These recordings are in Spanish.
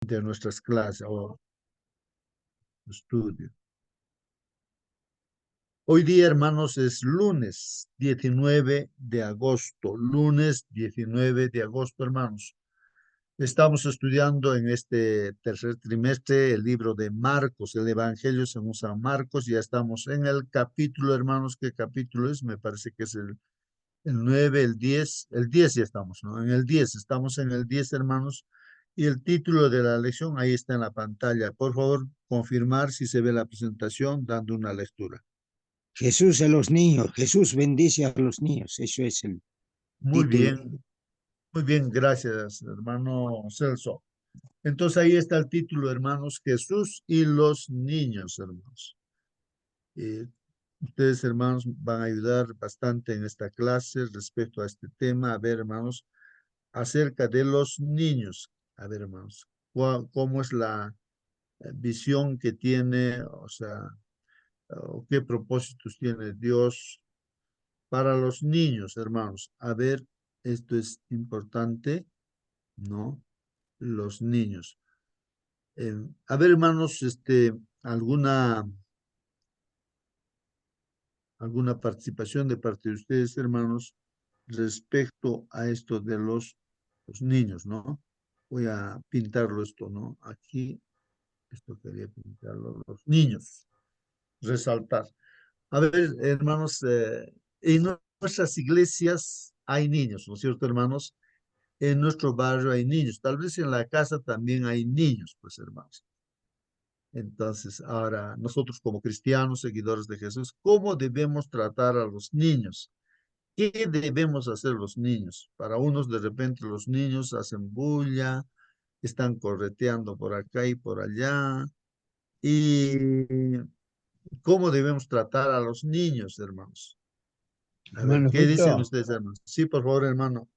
de nuestras clases o estudios. Hoy día, hermanos, es lunes 19 de agosto. Lunes 19 de agosto, hermanos. Estamos estudiando en este tercer trimestre el libro de Marcos, el Evangelio según San Marcos. Ya estamos en el capítulo, hermanos. ¿Qué capítulo es? Me parece que es el 9, el 10 ya estamos, ¿no? En el 10, estamos en el 10, hermanos. Y el título de la lección ahí está en la pantalla. Por favor, confirmar si se ve la presentación dando una lectura. Jesús a los niños, Jesús bendice a los niños, eso es el Muy título. muy bien, gracias, hermano Celso. Entonces ahí está el título, hermanos, Jesús y los niños, hermanos. Eh, Ustedes, hermanos, van a ayudar bastante en esta clase respecto a este tema. A ver, hermanos, acerca de los niños. A ver, hermanos, ¿cómo es la visión que tiene, o sea, o qué propósitos tiene Dios para los niños, hermanos? A ver, esto es importante, ¿no? Los niños. A ver, hermanos, alguna participación de parte de ustedes, hermanos, respecto a esto de los niños, ¿no? Voy a pintarlo esto, ¿no? Aquí, esto quería pintarlo, los niños, resaltar. A ver, hermanos, en nuestras iglesias hay niños, ¿no es cierto, hermanos? En nuestro barrio hay niños, tal vez en la casa también hay niños, pues, hermanos. Entonces, ahora, nosotros como cristianos, seguidores de Jesús, ¿cómo debemos tratar a los niños? ¿Qué debemos hacer los niños? Para unos, de repente, los niños hacen bulla, están correteando por acá y por allá. ¿Y cómo debemos tratar a los niños, hermanos? A ver, Hermano ¿qué dicen Fito, ustedes, hermanos? Sí, por favor, hermano.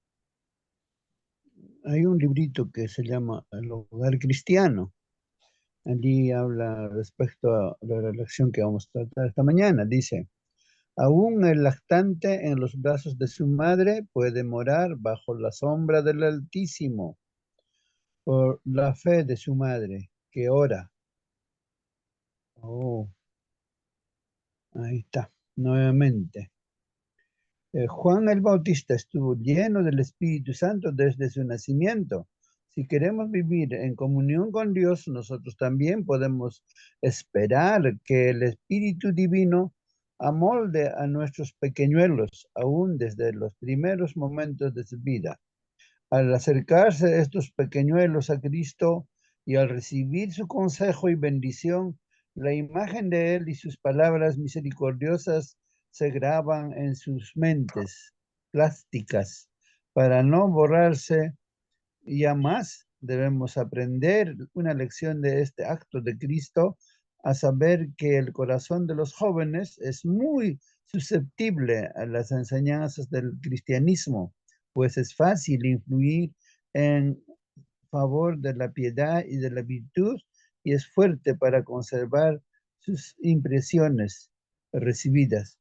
hay un librito que se llama El Hogar Cristiano. Allí habla respecto a la lección que vamos a tratar esta mañana. Dice, aún el lactante en los brazos de su madre puede morar bajo la sombra del Altísimo por la fe de su madre, que ora. Oh, ahí está, nuevamente. Juan el Bautista estuvo lleno del Espíritu Santo desde su nacimiento. Si queremos vivir en comunión con Dios, nosotros también podemos esperar que el Espíritu Divino amolde a nuestros pequeñuelos, aún desde los primeros momentos de su vida. Al acercarse estos pequeñuelos a Cristo y al recibir su consejo y bendición, la imagen de Él y sus palabras misericordiosas se graban en sus mentes plásticas para no borrarse. Y además debemos aprender una lección de este acto de Cristo, a saber que el corazón de los jóvenes es muy susceptible a las enseñanzas del cristianismo, pues es fácil influir en favor de la piedad y de la virtud y es fuerte para conservar sus impresiones recibidas.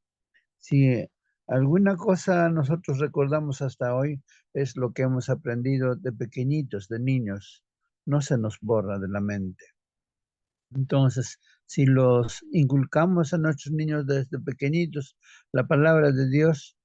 Si alguna cosa nosotros recordamos hasta hoy es lo que hemos aprendido de pequeñitos, de niños, no se nos borra de la mente. Entonces, si los inculcamos a nuestros niños desde pequeñitos, la palabra de Dios,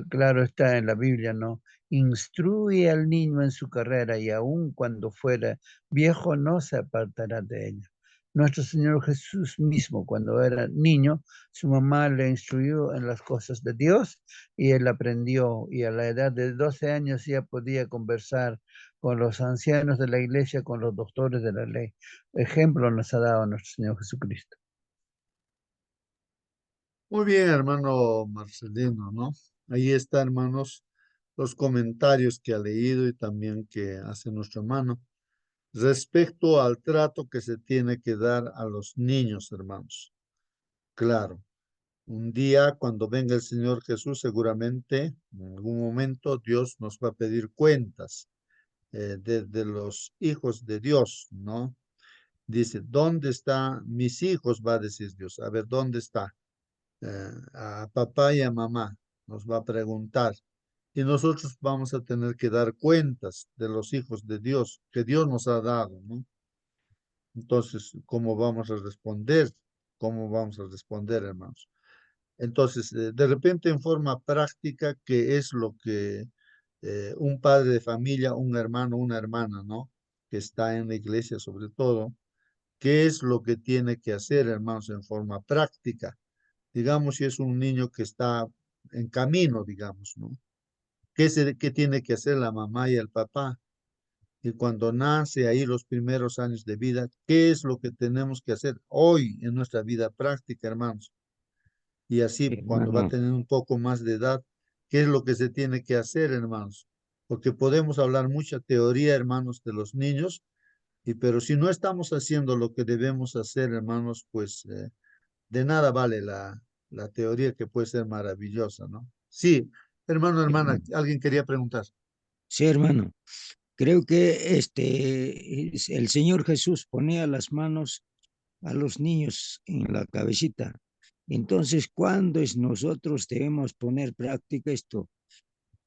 claro está en la Biblia, ¿no? Instruye al niño en su carrera y aun cuando fuera viejo no se apartará de ella. Nuestro Señor Jesús mismo, cuando era niño, su mamá le instruyó en las cosas de Dios y él aprendió y a la edad de 12 años ya podía conversar con los ancianos de la iglesia, con los doctores de la ley. Ejemplo nos ha dado nuestro Señor Jesucristo. Muy bien, hermano Marcelino, ¿no? Ahí está, hermanos, los comentarios que ha leído y también que hace nuestro hermano respecto al trato que se tiene que dar a los niños, hermanos. Claro, un día cuando venga el Señor Jesús, seguramente en algún momento Dios nos va a pedir cuentas de los hijos de Dios, ¿no? Dice, ¿dónde están mis hijos? Va a decir Dios. A ver, ¿dónde está? A papá y a mamá nos va a preguntar. Y nosotros vamos a tener que dar cuentas de los hijos de Dios que Dios nos ha dado, ¿no? Entonces, ¿cómo vamos a responder? ¿Cómo vamos a responder, hermanos? Entonces, de repente en forma práctica, ¿qué es lo que un padre de familia, un hermano, una hermana, ¿no? Que está en la iglesia sobre todo, ¿qué es lo que tiene que hacer, hermanos, en forma práctica? Digamos, si es un niño que está en camino, digamos, ¿no? ¿Qué tiene que hacer la mamá y el papá? Y cuando nace ahí los primeros años de vida, ¿qué es lo que tenemos que hacer hoy en nuestra vida práctica, hermanos? Y así cuando va a Hermano, tener un poco más de edad, ¿qué es lo que se tiene que hacer, hermanos? Porque podemos hablar mucha teoría, hermanos, de los niños, pero si no estamos haciendo lo que debemos hacer, hermanos, pues de nada vale la teoría que puede ser maravillosa, ¿no? Sí, hermano, hermana, hermano. alguien quería preguntar. Sí, hermano. Creo que el Señor Jesús ponía las manos a los niños en la cabecita. Entonces, ¿cuándo es nosotros debemos poner práctica esto?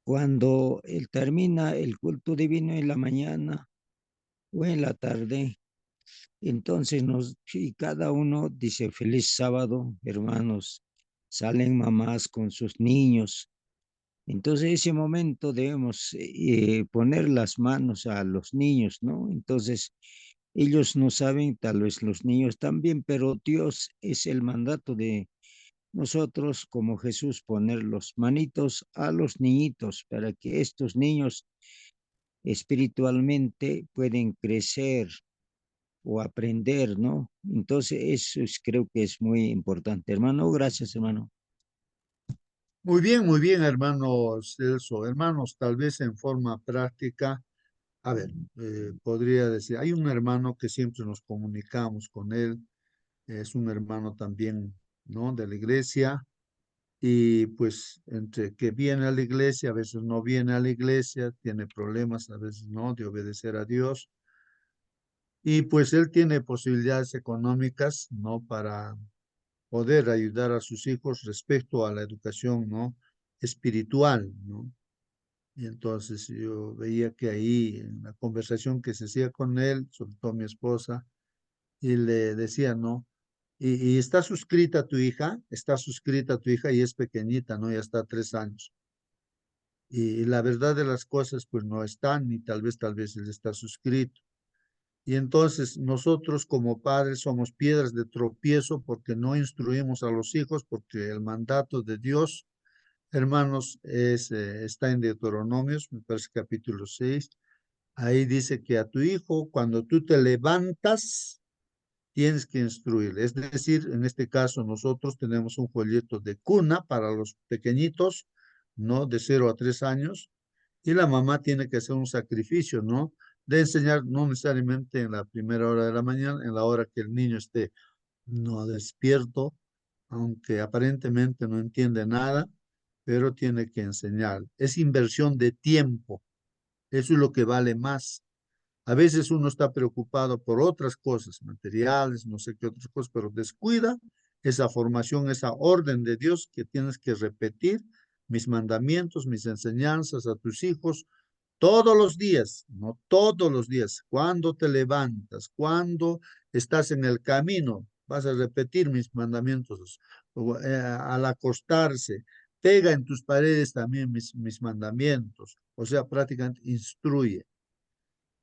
Cuando él termina el culto divino en la mañana o en la tarde, entonces y cada uno dice feliz sábado, hermanos, salen mamás con sus niños. Entonces, ese momento debemos poner las manos a los niños, ¿no? Entonces, ellos no saben, tal vez los niños también, pero Dios es el mandato de nosotros como Jesús poner los manitos a los niñitos para que estos niños espiritualmente pueden crecer o aprender, ¿no? Entonces, creo que es muy importante. Hermano, gracias, hermano. Muy bien, hermano Celso. Hermanos, tal vez en forma práctica, a ver, podría decir, hay un hermano que siempre nos comunicamos con él, es un hermano también, ¿no? De la iglesia, y pues entre que viene a la iglesia, a veces no viene a la iglesia, tiene problemas, a veces no, de obedecer a Dios, y pues él tiene posibilidades económicas, ¿no? Para poder ayudar a sus hijos respecto a la educación, ¿no? Espiritual, ¿no? Y entonces yo veía que ahí en la conversación que se hacía con él, sobre todo mi esposa, y le decía, ¿no? Y está suscrita tu hija, está suscrita tu hija y es pequeñita, ¿no? Ya está 3 años. Y la verdad de las cosas, pues no están, ni tal vez él está suscrito. Y entonces nosotros como padres somos piedras de tropiezo porque no instruimos a los hijos, porque el mandato de Dios, hermanos, está en Deuteronomios, me parece capítulo 6. Ahí dice que a tu hijo, cuando tú te levantas, tienes que instruir. Es decir, en este caso nosotros tenemos un folleto de cuna para los pequeñitos, ¿no? De 0 a 3 años, y la mamá tiene que hacer un sacrificio, ¿no? De enseñar, no necesariamente en la primera hora de la mañana, en la hora que el niño esté no despierto, aunque aparentemente no entiende nada, pero tiene que enseñar. Es inversión de tiempo, eso es lo que vale más. A veces uno está preocupado por otras cosas, materiales, no sé qué otras cosas, pero descuida esa formación, esa orden de Dios que tienes que repetir mis mandamientos, mis enseñanzas a tus hijos todos los días, no todos los días. Cuando te levantas, cuando estás en el camino, vas a repetir mis mandamientos. Al acostarse, pega en tus paredes también mis mandamientos. O sea, prácticamente instruye.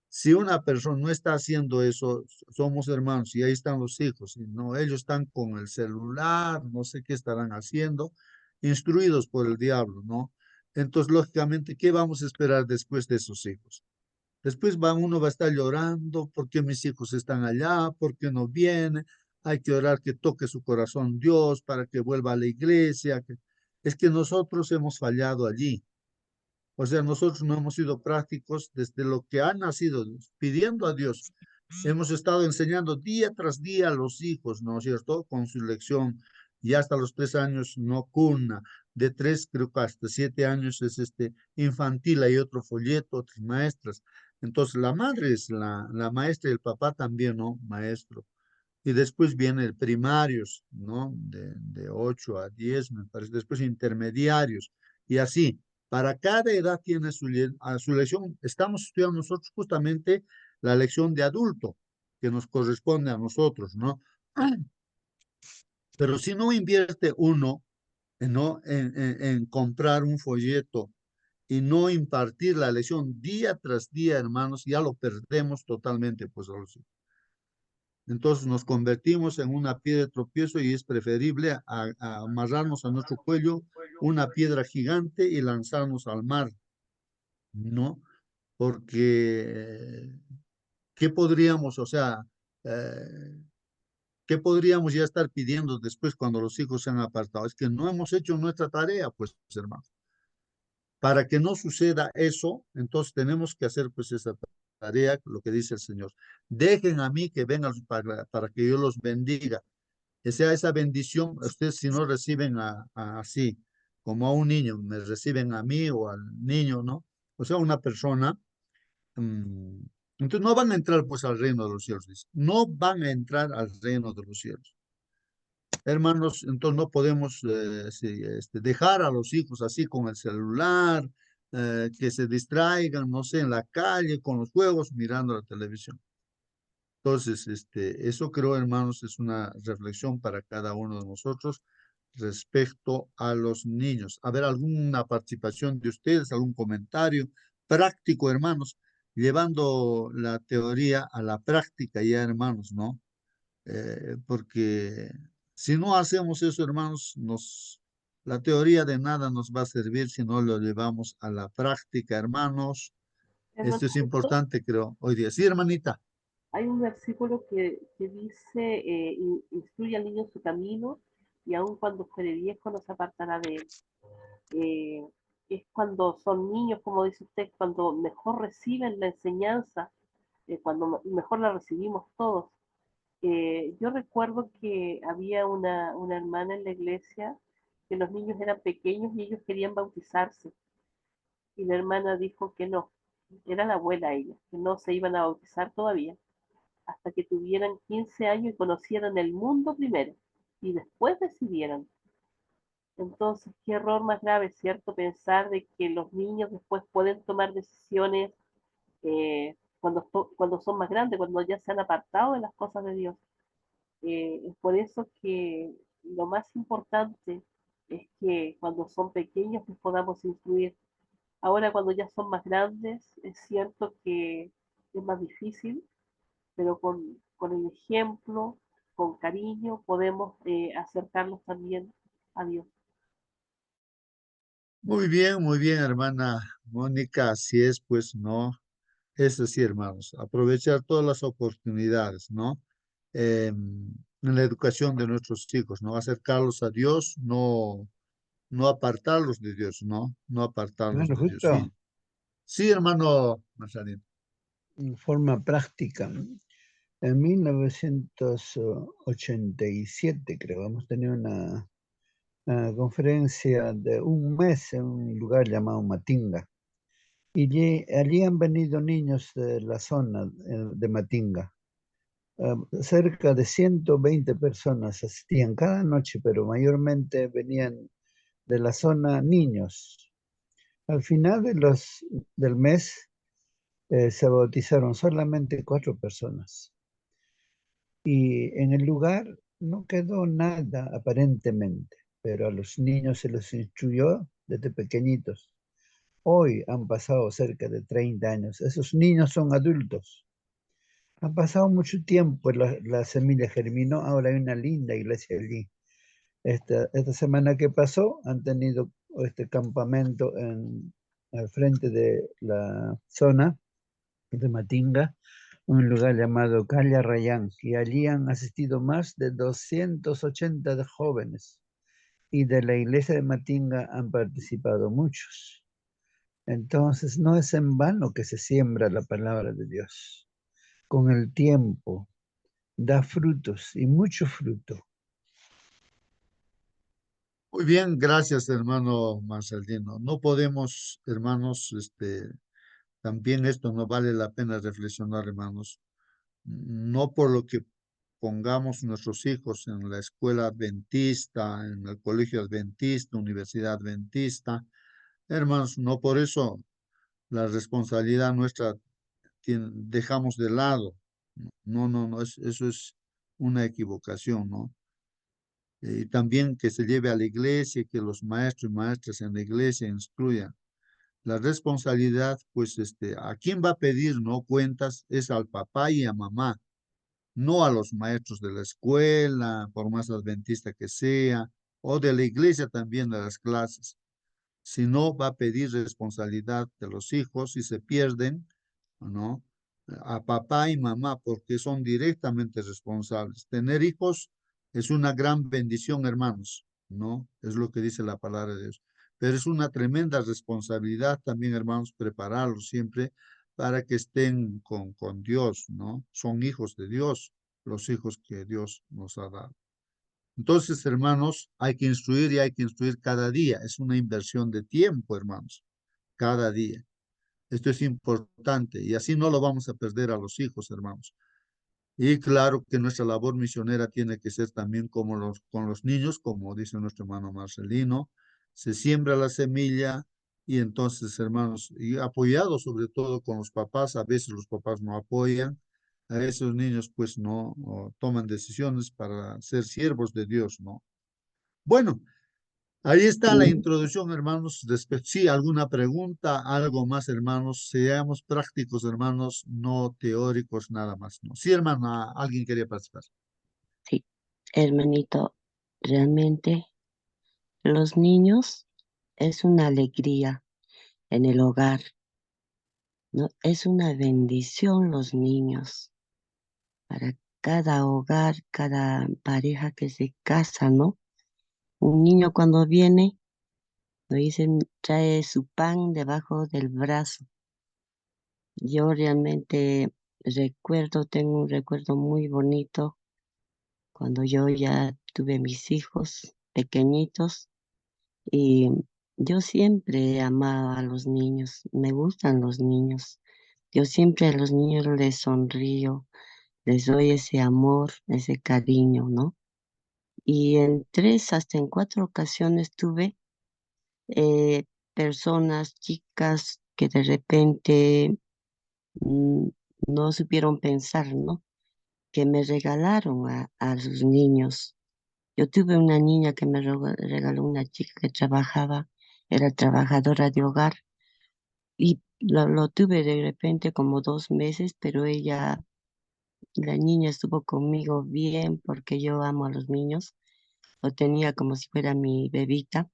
Si una persona no está haciendo eso, somos hermanos y ahí están los hijos, y no, ellos están con el celular, no sé qué estarán haciendo, instruidos por el diablo, ¿no? Entonces, lógicamente, ¿qué vamos a esperar después de esos hijos? Después uno va a estar llorando, ¿por qué mis hijos están allá? ¿Por qué no vienen? Hay que orar que toque su corazón Dios para que vuelva a la iglesia. Es que nosotros hemos fallado allí. O sea, nosotros no hemos sido prácticos desde lo que ha nacido, pidiendo a Dios. Hemos estado enseñando día tras día a los hijos, ¿no es cierto? Con su lección. Y hasta los 3 años no cuna. De 3, creo que hasta 7 años es infantil. Hay otro folleto, otras maestras. Entonces, la madre es la maestra y el papá también, ¿no? Maestro. Y después viene el primarios, ¿no? De 8 a 10, me parece. Después intermediarios. Y así, para cada edad tiene su lección. Estamos estudiando nosotros justamente la lección de adulto, que nos corresponde a nosotros, ¿no? Pero si no invierte uno, ¿no? En comprar un folleto y no impartir la lección día tras día, hermanos, ya lo perdemos totalmente, pues, a los hijos. Entonces nos convertimos en una piedra de tropiezo y es preferible a amarrarnos a nuestro cuello una piedra gigante y lanzarnos al mar, ¿no? Porque, ¿qué podríamos, o sea, eh, qué podríamos ya estar pidiendo después cuando los hijos se han apartado? Es que no hemos hecho nuestra tarea, pues, hermanos. Para que no suceda eso, entonces tenemos que hacer pues esa tarea, lo que dice el Señor. Dejen a mí que vengan para que yo los bendiga. Que sea esa bendición, ustedes si no reciben así, como a un niño, me reciben a mí o al niño, ¿no? O sea, una persona, mm, entonces no van a entrar pues al reino de los cielos, dice. No van a entrar al reino de los cielos. Hermanos, entonces no podemos dejar a los hijos así con el celular, que se distraigan, no sé, en la calle con los juegos, mirando la televisión. Entonces, eso creo, hermanos, es una reflexión para cada uno de nosotros respecto a los niños. A ver, alguna participación de ustedes, algún comentario práctico, hermanos, llevando la teoría a la práctica ya, hermanos, ¿no? Porque si no hacemos eso, hermanos, la teoría de nada nos va a servir si no lo llevamos a la práctica, hermanos. Esto es Hermanito, importante, creo, hoy día. Sí, hermanita. hay un versículo que dice, instruye al niño en su camino y aun cuando fuere viejo no se apartará de él. Eh, es cuando son niños, como dice usted, cuando mejor reciben la enseñanza, cuando mejor la recibimos todos. Yo recuerdo que había una hermana en la iglesia que los niños eran pequeños y ellos querían bautizarse. Y la hermana dijo que no, era la abuela ella, que no se iban a bautizar todavía, hasta que tuvieran 15 años y conocieran el mundo primero, y después decidieran. Entonces, qué error más grave, ¿cierto? Pensar de que los niños después pueden tomar decisiones cuando son más grandes, cuando ya se han apartado de las cosas de Dios. Es por eso que lo más importante es que cuando son pequeños les podamos instruir. Ahora cuando ya son más grandes, es cierto que es más difícil, pero con el ejemplo, con cariño, podemos acercarlos también a Dios. Muy bien, hermana Mónica. Así es, pues, ¿no? Es así, hermanos. Aprovechar todas las oportunidades, ¿no? En la educación de nuestros hijos, ¿no? Acercarlos a Dios, no apartarlos de Dios, ¿no? No apartarlos Bueno, de Dios. Sí, justo sí, hermano Marcelino. en forma práctica. En 1987, creo, hemos tenido una conferencia de un mes en un lugar llamado Matinga. Y allí han venido niños de la zona de Matinga. Cerca de 120 personas asistían cada noche, pero mayormente venían de la zona niños. Al final del mes se bautizaron solamente 4 personas. Y en el lugar no quedó nada aparentemente, pero a los niños se los instruyó desde pequeñitos. Hoy han pasado cerca de 30 años. Esos niños son adultos. Ha pasado mucho tiempo, la semilla germinó, ahora hay una linda iglesia allí. Esta semana que pasó han tenido este campamento al frente de la zona de Matinga, un lugar llamado Calle Rayán, y allí han asistido más de 280 de jóvenes, y de la iglesia de Matinga han participado muchos. Entonces no es en vano que se siembra la palabra de Dios. Con el tiempo da frutos y mucho fruto. Muy bien, gracias, hermano Marcelino. No podemos, hermanos, también esto no vale la pena reflexionar, hermanos. No por lo que pongamos nuestros hijos en la escuela adventista, en el colegio adventista, universidad adventista, hermanos, no por eso la responsabilidad nuestra dejamos de lado. No, no, no, eso es una equivocación, ¿no? Y también que se lleve a la iglesia, que los maestros y maestras en la iglesia instruyan. La responsabilidad, pues, a quién va a pedir, ¿no? Cuentas es al papá y a mamá, no a los maestros de la escuela, por más adventista que sea, o de la iglesia también de las clases. Si no, va a pedir responsabilidad de los hijos si se pierden, ¿no? A papá y mamá, porque son directamente responsables. Tener hijos es una gran bendición, hermanos, ¿no? Es lo que dice la palabra de Dios. Pero es una tremenda responsabilidad también, hermanos, prepararlos siempre para que estén con Dios, ¿no? Son hijos de Dios, los hijos que Dios nos ha dado. Entonces, hermanos, hay que instruir y hay que instruir cada día. Es una inversión de tiempo, hermanos, cada día. Esto es importante y así no lo vamos a perder a los hijos, hermanos. Y claro que nuestra labor misionera tiene que ser también como con los niños, como dice nuestro hermano Marcelino, se siembra la semilla y entonces, hermanos, y apoyado sobre todo con los papás, a veces los papás no apoyan, a esos niños pues no toman decisiones para ser siervos de Dios, ¿no? Bueno, ahí está la Sí, introducción, hermanos. Sí, alguna pregunta, algo más, hermanos. Seamos prácticos, hermanos, no teóricos, nada más, ¿no? Sí, hermana, alguien quería participar. sí, hermanito, realmente los niños es una alegría en el hogar, ¿no? Es una bendición los niños para cada hogar, cada pareja que se casa, ¿no? Un niño cuando viene, lo dicen, trae su pan debajo del brazo. Yo realmente recuerdo, tengo un recuerdo muy bonito cuando yo ya tuve mis hijos pequeñitos y yo siempre he amado a los niños, me gustan los niños. Yo siempre a los niños les sonrío, les doy ese amor, ese cariño, ¿no? Y en 3 hasta en 4 ocasiones tuve eh, personas, chicas que de repente mm, no supieron pensar, ¿no? Que me regalaron a sus niños. Yo tuve una niña que me regaló una chica que trabajaba, era trabajadora de hogar y lo tuve de repente como 2 meses, pero la niña estuvo conmigo bien porque yo amo a los niños, lo tenía como si fuera mi bebita,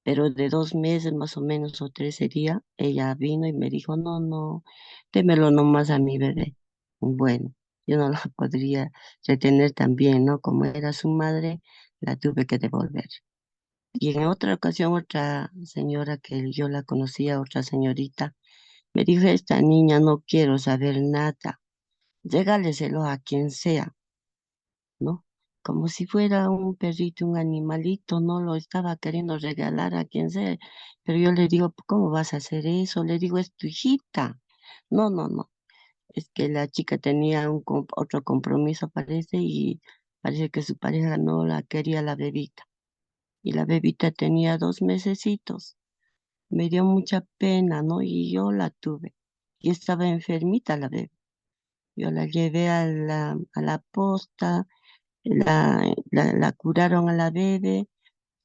pero de 2 meses más o menos o 3 sería, ella vino y me dijo, no, no, démelo nomás a mi bebé. Bueno, yo no la podría retener también, ¿no? Como era su madre, la tuve que devolver. Y en otra ocasión, otra señora que yo la conocía, otra señorita, me dijo, esta niña no quiero saber nada, regáleselo a quien sea, ¿no? Como si fuera un perrito, un animalito, no lo estaba queriendo regalar a quien sea. Pero yo le digo, ¿cómo vas a hacer eso? Le digo, es tu hijita. No, no, no. Es que la chica tenía otro compromiso, parece, y parece que su pareja no la quería la bebita. Y la bebita tenía 2 mesecitos. Me dio mucha pena, ¿no? Y yo la tuve. Y estaba enfermita la bebé. Yo la llevé a la posta, la curaron a la bebé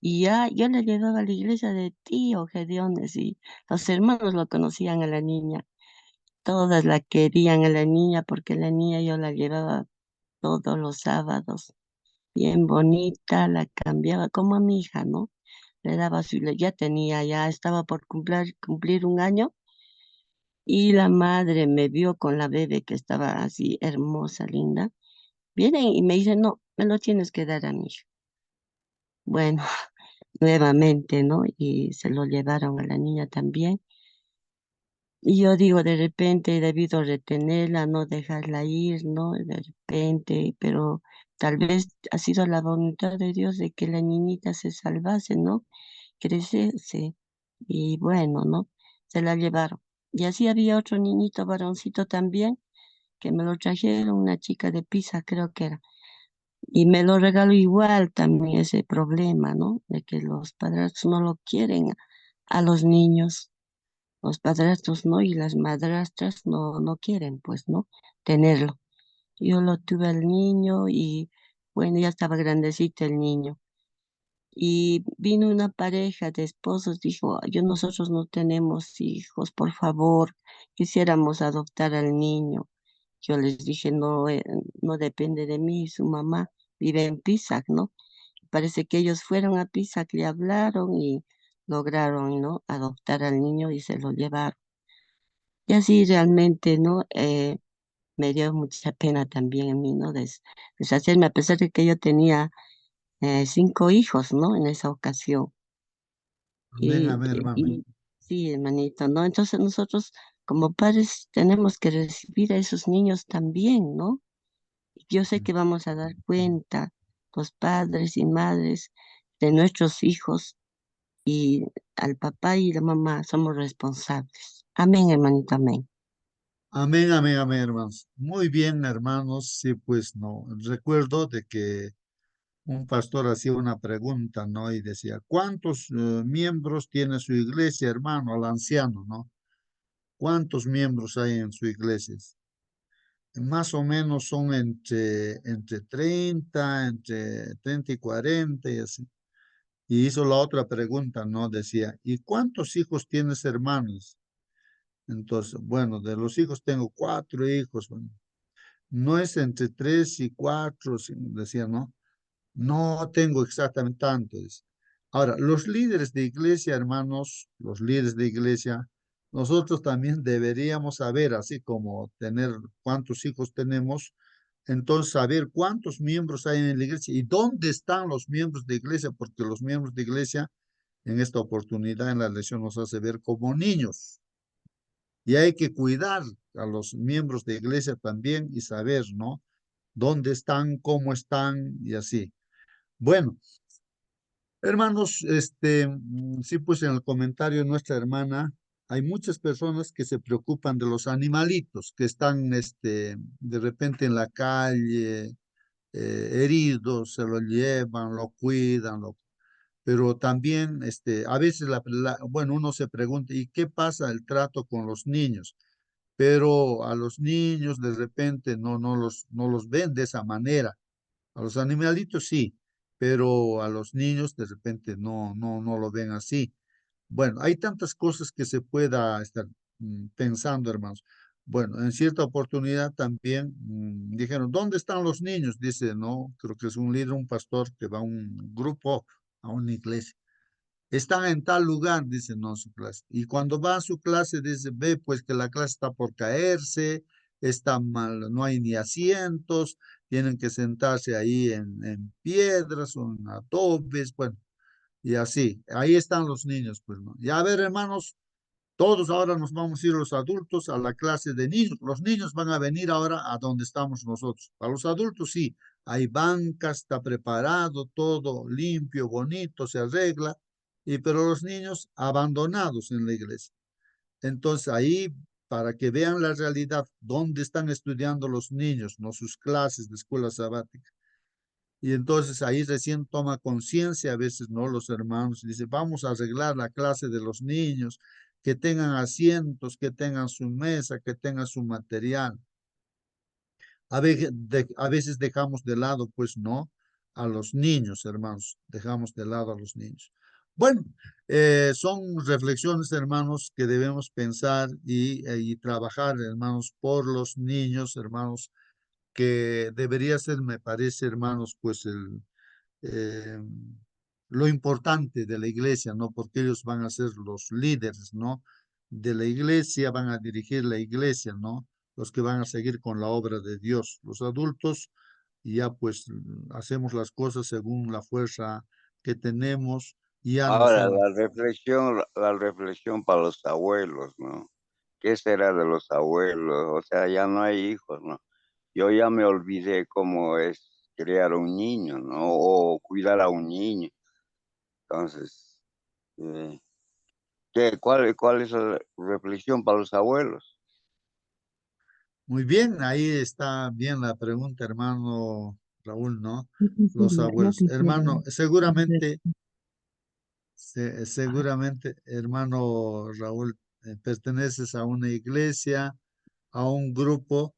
y ya yo la llevaba a la iglesia de tío Gediones y los hermanos lo conocían a la niña. Todas la querían a la niña porque la niña yo la llevaba todos los sábados. Bien bonita, la cambiaba como a mi hija, ¿no? Le daba ya tenía, ya estaba por cumplir 1 año y la madre me vio con la bebé que estaba así hermosa, linda. Vienen y me dicen, no, me lo tienes que dar a mi hija. Bueno, nuevamente, ¿no? Y se lo llevaron a la niña también. Y yo digo, de repente he debido retenerla, no dejarla ir, ¿no? De repente, pero tal vez ha sido la voluntad de Dios de que la niñita se salvase, ¿no? Creciese. Y bueno, ¿no? Se la llevaron. Y así había otro niñito varoncito también, que me lo trajeron, una chica de Pisa, creo que era. Y me lo regaló igual también ese problema, ¿no? De que los padrastros no lo quieren a los niños. Los padrastros no y las madrastras no quieren, pues, ¿no? tenerlo. Yo lo tuve al niño y bueno, ya estaba grandecito el niño. Y vino una pareja de esposos, dijo, nosotros no tenemos hijos, por favor, quisiéramos adoptar al niño. Yo les dije, no, no depende de mí, su mamá vive en Pisac, ¿no? Parece que ellos fueron a Pisac, le hablaron y lograron, ¿no? Adoptar al niño y se lo llevaron. Y así realmente, ¿no? Me dio mucha pena también a mí, ¿no? Deshacerme, a pesar de que yo tenía 5 hijos, ¿no? En esa ocasión. Amén, Y, amén, hermano. sí, hermanito, ¿no? Entonces nosotros como padres tenemos que recibir a esos niños también, ¿no? Yo sé que vamos a dar cuenta, los padres y madres de nuestros hijos y al papá y la mamá somos responsables. Amén, hermanito, amén. Amén, amén, amén, hermanos. Muy bien, hermanos. Sí, pues no. Recuerdo de que un pastor hacía una pregunta, ¿no? Y decía, ¿cuántos miembros tiene su iglesia, hermano, al anciano, ¿no? ¿Cuántos miembros hay en su iglesia? Más o menos son entre 30, entre 30 y 40 y así. Y hizo la otra pregunta, ¿no? Decía, ¿y cuántos hijos tienes, hermanos? Entonces, bueno, de los hijos tengo 4 hijos. Bueno, no es entre 3 y 4, decía, ¿no? No tengo exactamente tanto, dice. Ahora, los líderes de iglesia, hermanos, los líderes de iglesia, nosotros también deberíamos saber, así como tener cuántos hijos tenemos, entonces saber cuántos miembros hay en la iglesia y dónde están los miembros de iglesia, porque los miembros de iglesia en esta oportunidad en la lección nos hace ver como niños. Y hay que cuidar a los miembros de iglesia también y saber, ¿no? Dónde están, cómo están y así. Bueno, hermanos, sí, pues en el comentario de nuestra hermana, hay muchas personas que se preocupan de los animalitos que están, de repente en la calle, heridos, se lo llevan, lo cuidan, pero también, a veces, bueno, uno se pregunta, ¿y qué pasa el trato con los niños? Pero a los niños de repente no los ven de esa manera. A los animalitos sí, pero a los niños de repente no lo ven así. Bueno, hay tantas cosas que se pueda estar pensando, hermanos. Bueno, en cierta oportunidad también dijeron, ¿dónde están los niños? Dice, no, creo que es un líder, un pastor que va a un grupo, a una iglesia. Están en tal lugar, dice, no, su clase. Y cuando va a su clase, dice, ve, pues que la clase está por caerse, está mal, no hay ni asientos, tienen que sentarse ahí en piedras o en adobes, bueno, y así. Ahí están los niños, pues, ¿no? Y a ver, hermanos, todos ahora nos vamos a ir los adultos a la clase de niños. Los niños van a venir ahora a donde estamos nosotros. A los adultos sí, hay bancas, está preparado, todo limpio, bonito, se arregla, pero los niños abandonados en la iglesia. Entonces ahí, para que vean la realidad, dónde están estudiando los niños, no sus clases de escuela sabática. Y entonces ahí recién toma conciencia a veces, ¿no? Los hermanos, y dice, vamos a arreglar la clase de los niños, que tengan asientos, que tengan su mesa, que tengan su material. A veces dejamos de lado, pues no, a los niños, hermanos, dejamos de lado a los niños. Bueno, son reflexiones, hermanos, que debemos pensar y trabajar, hermanos, por los niños, hermanos, que debería ser, me parece, hermanos, pues eh, lo importante de la iglesia, ¿no? Porque ellos van a ser los líderes, ¿no? De la iglesia, van a dirigir la iglesia, ¿no? Los que van a seguir con la obra de Dios. Los adultos ya pues hacemos las cosas según la fuerza que tenemos y ya no Ahora, son. la reflexión para los abuelos, ¿no? ¿Qué será de los abuelos? O sea, ya no hay hijos, ¿no? Yo ya me olvidé cómo es criar un niño, ¿no? O cuidar a un niño. Entonces, eh, cuál es la reflexión para los abuelos? Muy bien, ahí está bien la pregunta, hermano Raúl, ¿no? Los Yo abuelos. quisiera Hermano, seguramente, hermano Raúl, perteneces a una iglesia, a un grupo,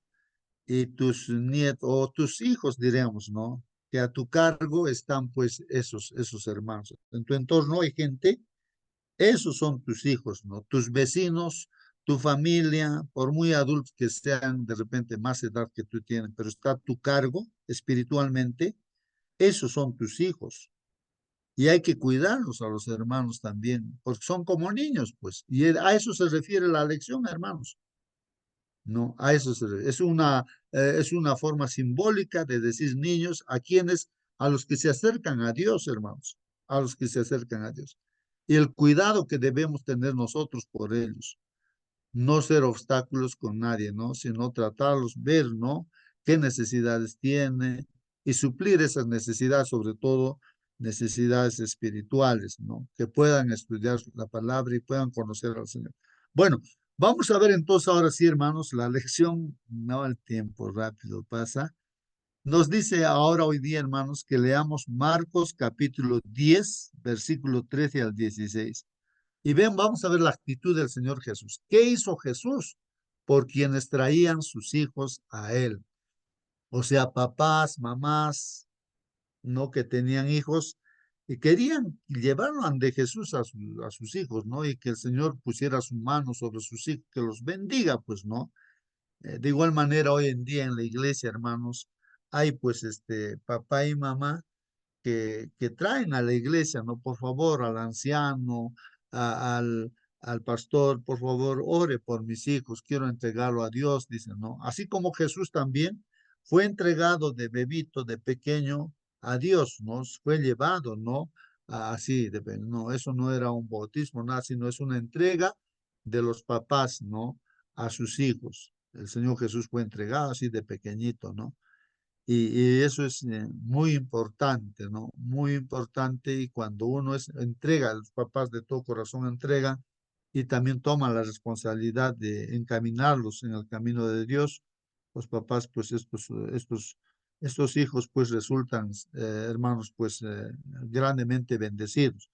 y tus nietos o tus hijos, diremos, ¿no? Que a tu cargo están pues esos hermanos. En tu entorno hay gente, esos son tus hijos, ¿no? Tus vecinos, tu familia, por muy adultos que sean de repente más edad que tú tienes, pero está a tu cargo espiritualmente, esos son tus hijos. Y hay que cuidarlos a los hermanos también, porque son como niños, pues. Y a eso se refiere la lección, hermanos. No, a eso se refiere. Es una forma simbólica de decir niños a quienes, a los que se acercan a Dios, hermanos, a los que se acercan a Dios. Y el cuidado que debemos tener nosotros por ellos. No ser obstáculos con nadie, ¿no? Sino tratarlos, ver, ¿no? Qué necesidades tiene y suplir esas necesidades, sobre todo necesidades espirituales, ¿no? Que puedan estudiar la palabra y puedan conocer al Señor. Bueno, vamos a ver entonces ahora sí, hermanos, la lección, no, el tiempo rápido pasa. Nos dice ahora hoy día, hermanos, que leamos Marcos capítulo 10, versículo 13 al 16. Y ven, vamos a ver la actitud del Señor Jesús. ¿Qué hizo Jesús por quienes traían sus hijos a él? O sea, papás, mamás, no que tenían hijos y querían llevarlo ante Jesús a sus hijos, ¿no? Y que el Señor pusiera su mano sobre sus hijos, que los bendiga, pues, ¿no? De igual manera, hoy en día en la iglesia, hermanos, hay pues papá y mamá que traen a la iglesia, ¿no? Por favor, al anciano, al pastor, por favor, ore por mis hijos, quiero entregarlo a Dios, dice, ¿no? Así como Jesús también fue entregado de bebito, de pequeño, a Dios, ¿no? Fue llevado, ¿no? Así, no, eso no era un bautismo, nada, sino es una entrega de los papás, ¿no? A sus hijos. El Señor Jesús fue entregado así de pequeñito, ¿no? Y eso es muy importante, ¿no? Muy importante y cuando uno entrega, los papás de todo corazón entregan y también toman la responsabilidad de encaminarlos en el camino de Dios, los papás, pues estos hijos, pues resultan, hermanos, pues grandemente bendecidos.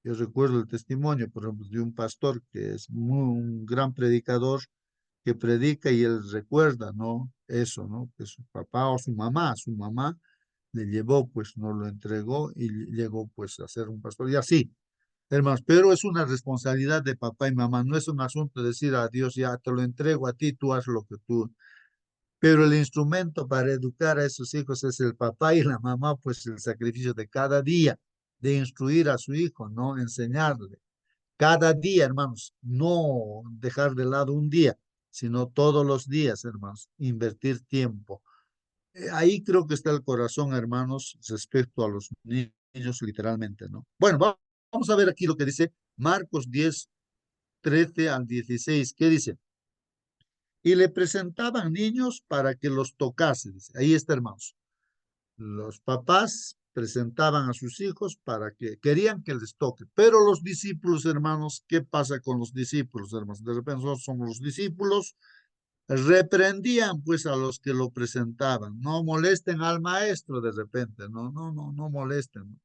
Yo recuerdo el testimonio, por ejemplo, de un pastor que es un gran predicador que predica y él recuerda, ¿no? Eso, ¿no? Que su papá o su mamá le llevó, pues nos lo entregó y llegó pues a ser un pastor. Y así, hermanos, pero es una responsabilidad de papá y mamá, no es un asunto de decir a Dios, ya te lo entrego a ti, tú haz lo que tú. Pero el instrumento para educar a esos hijos es el papá y la mamá, pues el sacrificio de cada día, de instruir a su hijo, ¿no? Enseñarle. Cada día, hermanos, no dejar de lado un día, sino todos los días, hermanos, invertir tiempo. Ahí creo que está el corazón, hermanos, respecto a los niños, literalmente, ¿no? Bueno, vamos a ver aquí lo que dice Marcos 10, 13 al 16. ¿Qué dice? Y le presentaban niños para que los tocase. Dice. Ahí está, hermanos. Los papás presentaban a sus hijos para que querían que les toque. Pero los discípulos, hermanos, ¿qué pasa con los discípulos, hermanos? De repente nosotros somos los discípulos, reprendían pues a los que lo presentaban. No molesten al maestro de repente, no molesten. ¿No?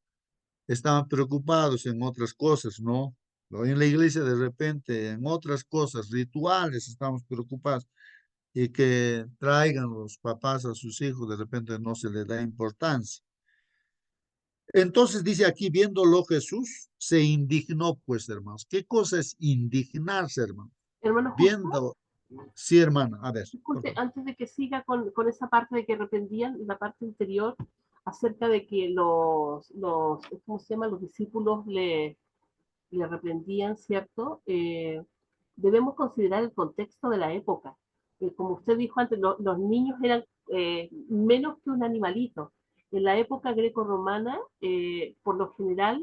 Estaban preocupados en otras cosas, ¿no? En la iglesia de repente, en otras cosas, rituales, estamos preocupados y que traigan los papás a sus hijos, de repente no se les da importancia. Entonces dice aquí, viéndolo Jesús, se indignó, pues, hermanos. ¿Qué cosa es indignarse, hermano? Hermano Justo, Viendo, sí, hermano, a ver. disculpe, antes de que siga con esa parte de que reprendían, la parte anterior, acerca de que ¿cómo se llama? Los discípulos le reprendían, ¿cierto? Debemos considerar el contexto de la época. Como usted dijo antes, los niños eran menos que un animalito. En la época greco-romana, por lo general,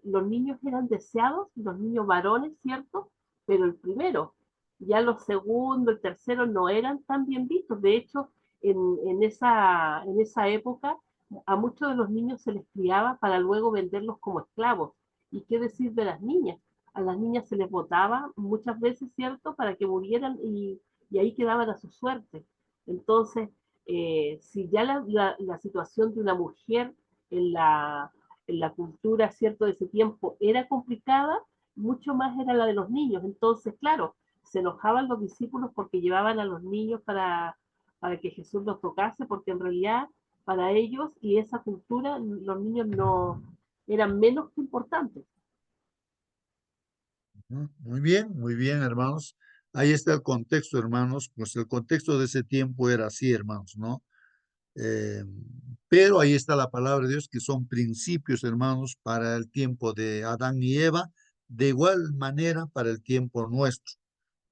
los niños eran deseados, los niños varones, ¿cierto? Pero el primero, ya los segundos, el tercero no eran tan bien vistos. De hecho, en esa época, a muchos de los niños se les criaba para luego venderlos como esclavos. ¿Y qué decir de las niñas? A las niñas se les votaba muchas veces, ¿cierto?, para que murieran y ahí quedaban a su suerte. Entonces, si ya la situación de una mujer en la cultura, ¿cierto?, de ese tiempo era complicada, mucho más era la de los niños. Entonces, claro, se enojaban los discípulos porque llevaban a los niños para que Jesús los tocase, porque en realidad para ellos y esa cultura los niños no eran menos que importantes. Muy bien, hermanos. Ahí está el contexto, hermanos. Pues el contexto de ese tiempo era así, hermanos, ¿no? Eh, pero ahí está la palabra de Dios, que son principios, hermanos, para el tiempo de Adán y Eva, de igual manera para el tiempo nuestro.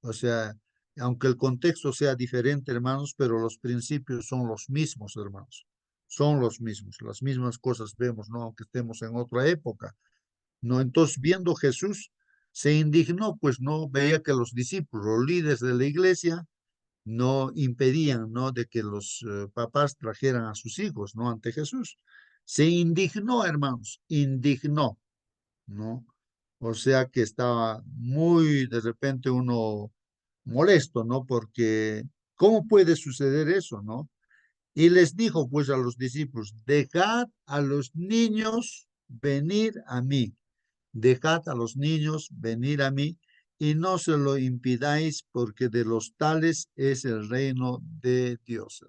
O sea, aunque el contexto sea diferente, hermanos, pero los principios son los mismos, hermanos. Son los mismos, las mismas cosas vemos, ¿no? Aunque estemos en otra época, ¿no? Entonces, viendo Jesús, se indignó, pues no veía que los discípulos, los líderes de la iglesia, no impedían, ¿no? De que los papás trajeran a sus hijos, ¿no? Ante Jesús. Se indignó, hermanos, indignó, ¿no? O sea que estaba muy, de repente uno molesto, ¿no? Porque, ¿cómo puede suceder eso, no? Y les dijo, pues, a los discípulos, dejad a los niños venir a mí. Dejad a los niños venir a mí y no se lo impidáis, porque de los tales es el reino de Dios.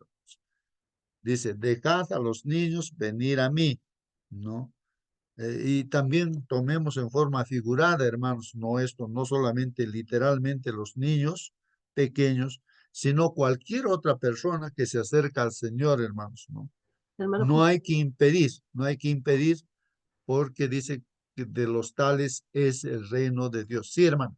Dice, dejad a los niños venir a mí, ¿no? Y también tomemos en forma figurada, hermanos, no esto, no solamente literalmente los niños pequeños, sino cualquier otra persona que se acerca al Señor, hermanos, ¿no? Hermano, No hay que impedir, no hay que impedir, porque dice que de los tales es el reino de Dios. Sí, hermano.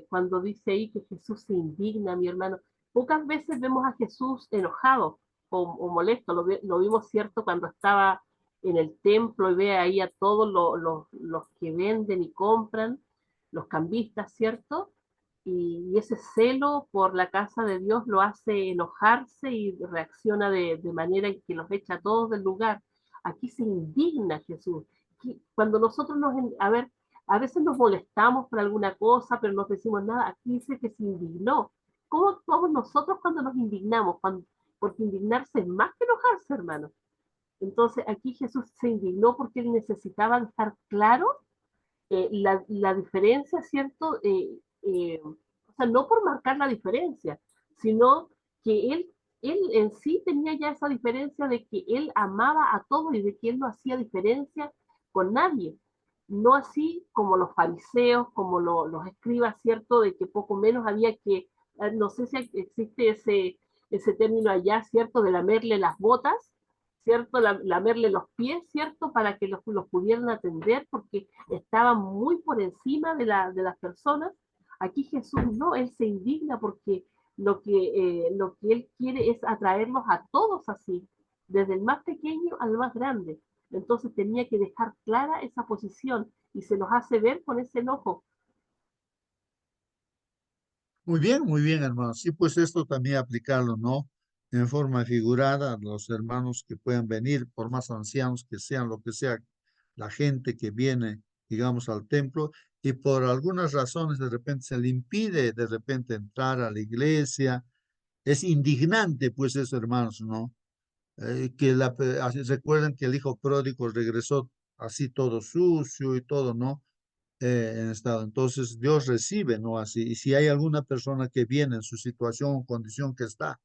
cuando dice ahí que Jesús se indigna, mi hermano, pocas veces vemos a Jesús enojado o molesto, lo vimos cierto cuando estaba en el templo y ve ahí a todos los que venden y compran, los cambistas, ¿cierto? Y ese celo por la casa de Dios lo hace enojarse y reacciona de manera en que los echa a todos del lugar. Aquí se indigna Jesús. Cuando nosotros a ver, a veces nos molestamos por alguna cosa, pero no decimos nada. Aquí dice que se indignó. ¿Cómo actuamos nosotros cuando nos indignamos? Porque indignarse es más que enojarse, hermano. Entonces aquí Jesús se indignó porque él necesitaba dejar claro la diferencia, ¿cierto? O sea, no por marcar la diferencia, sino que él en sí tenía ya esa diferencia de que él amaba a todos y de que él no hacía diferencia con nadie. No así como los fariseos, como los escribas, ¿cierto? De que poco menos había que, no sé si existe ese término allá, ¿cierto? De lamerle las botas, ¿cierto? Lamerle los pies, ¿cierto? Para que los pudieran atender, porque estaban muy por encima de las personas. Aquí Jesús no, él se indigna porque lo que él quiere es atraerlos a todos así, desde el más pequeño al más grande. Entonces tenía que dejar clara esa posición y se nos hace ver con ese enojo. Muy bien, hermanos. Sí, pues esto también aplicarlo, ¿no? En forma figurada, a los hermanos que puedan venir, por más ancianos que sean, lo que sea, la gente que viene, digamos, al templo, y por algunas razones de repente se le impide de repente entrar a la iglesia. Es indignante, pues eso, hermanos, ¿no? Recuerden que el hijo pródigo regresó así todo sucio y todo, ¿no? En estado. Entonces Dios recibe, ¿no? Así. Y si hay alguna persona que viene en su situación o condición que está,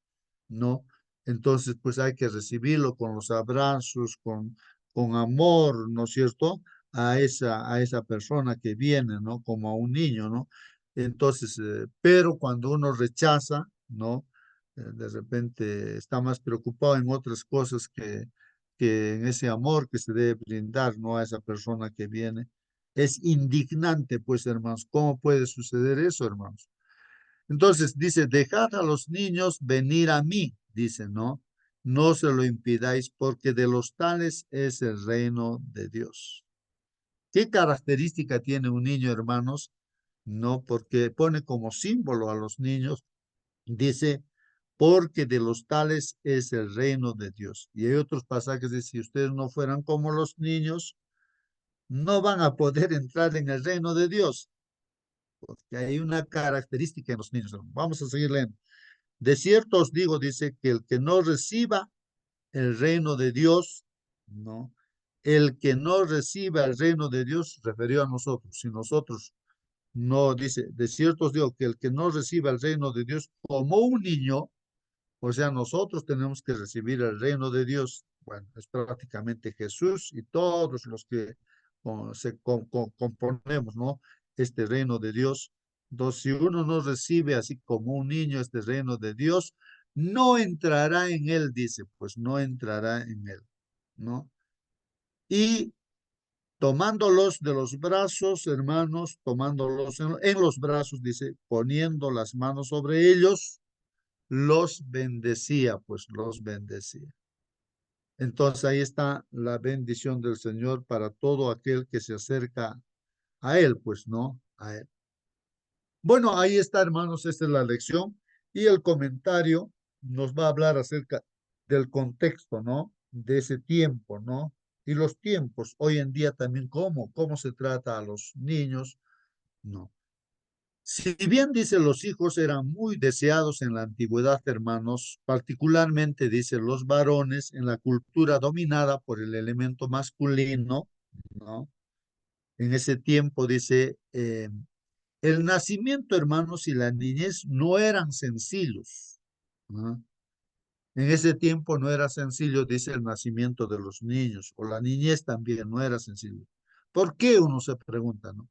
¿no? Entonces, pues hay que recibirlo con los abrazos, con amor, ¿no es cierto? A esa persona que viene, ¿no? Como a un niño, ¿no? Entonces, pero cuando uno rechaza, ¿no? De repente está más preocupado en otras cosas que en ese amor que se debe brindar, ¿no? A esa persona que viene. Es indignante, pues, hermanos. ¿Cómo puede suceder eso, hermanos? Entonces dice, dejad a los niños venir a mí, dice, ¿no? No se lo impidáis, porque de los tales es el reino de Dios. ¿Qué característica tiene un niño, hermanos? No, porque pone como símbolo a los niños, dice, porque de los tales es el reino de Dios. Y hay otros pasajes de si ustedes no fueran como los niños, no van a poder entrar en el reino de Dios, porque hay una característica en los niños. Vamos a seguir leyendo. De cierto os digo, dice, que el que no reciba el reino de Dios, ¿no? El que no reciba el reino de Dios, referido a nosotros, si nosotros no, dice, de cierto os digo que el que no reciba el reino de Dios como un niño, O sea, nosotros tenemos que recibir el reino de Dios. Bueno, es prácticamente Jesús y todos los que componemos, ¿no? Este reino de Dios. Entonces, si uno no recibe así como un niño este reino de Dios, no entrará en él, dice, pues no entrará en él, ¿no? Y tomándolos de los brazos, hermanos, tomándolos en los brazos, dice, poniendo las manos sobre ellos, los bendecía, pues los bendecía. Entonces ahí está la bendición del Señor para todo aquel que se acerca a Él, pues, ¿no? A Él. Bueno, ahí está, hermanos, esta es la lección y el comentario nos va a hablar acerca del contexto, ¿no? De ese tiempo, ¿no? Y los tiempos, hoy en día también, ¿cómo se trata a los niños? No. Si bien dice los hijos eran muy deseados en la antigüedad, hermanos, particularmente dice los varones en la cultura dominada por el elemento masculino, ¿no? En ese tiempo dice, el nacimiento, hermanos, y la niñez no eran sencillos, ¿no? En ese tiempo no era sencillo, dice el nacimiento de los niños, o la niñez también no era sencillo. ¿Por qué? Uno se pregunta, ¿no?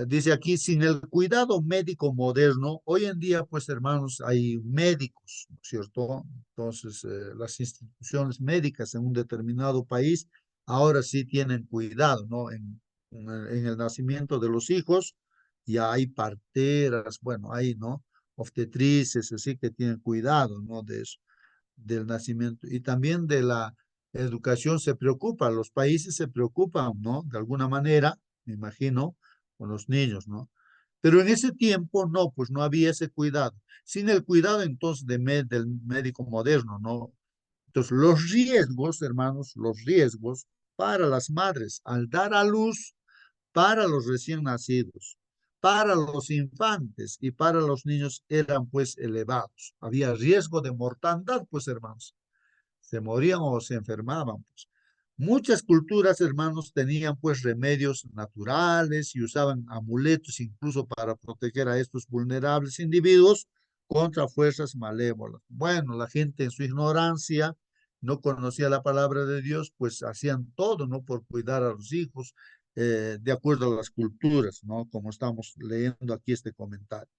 Dice aquí, sin el cuidado médico moderno, hoy en día, pues hermanos, hay médicos, ¿no es cierto? Entonces, las instituciones médicas en un determinado país ahora sí tienen cuidado, ¿no? En el nacimiento de los hijos, ya hay parteras, bueno, hay, ¿no? Obstetrices, así que tienen cuidado, ¿no? De eso, del nacimiento. Y también de la educación se preocupa, los países se preocupan, ¿no? De alguna manera, me imagino, con los niños, ¿no? Pero en ese tiempo no, pues no había ese cuidado. Sin el cuidado entonces del médico moderno, ¿no? Entonces los riesgos, hermanos, los riesgos para las madres al dar a luz, para los recién nacidos, para los infantes y para los niños eran pues elevados. Había riesgo de mortandad, pues hermanos. Se morían o se enfermaban, pues. Muchas culturas, hermanos, tenían pues remedios naturales y usaban amuletos incluso para proteger a estos vulnerables individuos contra fuerzas malévolas. Bueno, la gente en su ignorancia no conocía la palabra de Dios, pues hacían todo, ¿no? Por cuidar a los hijos, de acuerdo a las culturas, ¿no? Como estamos leyendo aquí este comentario.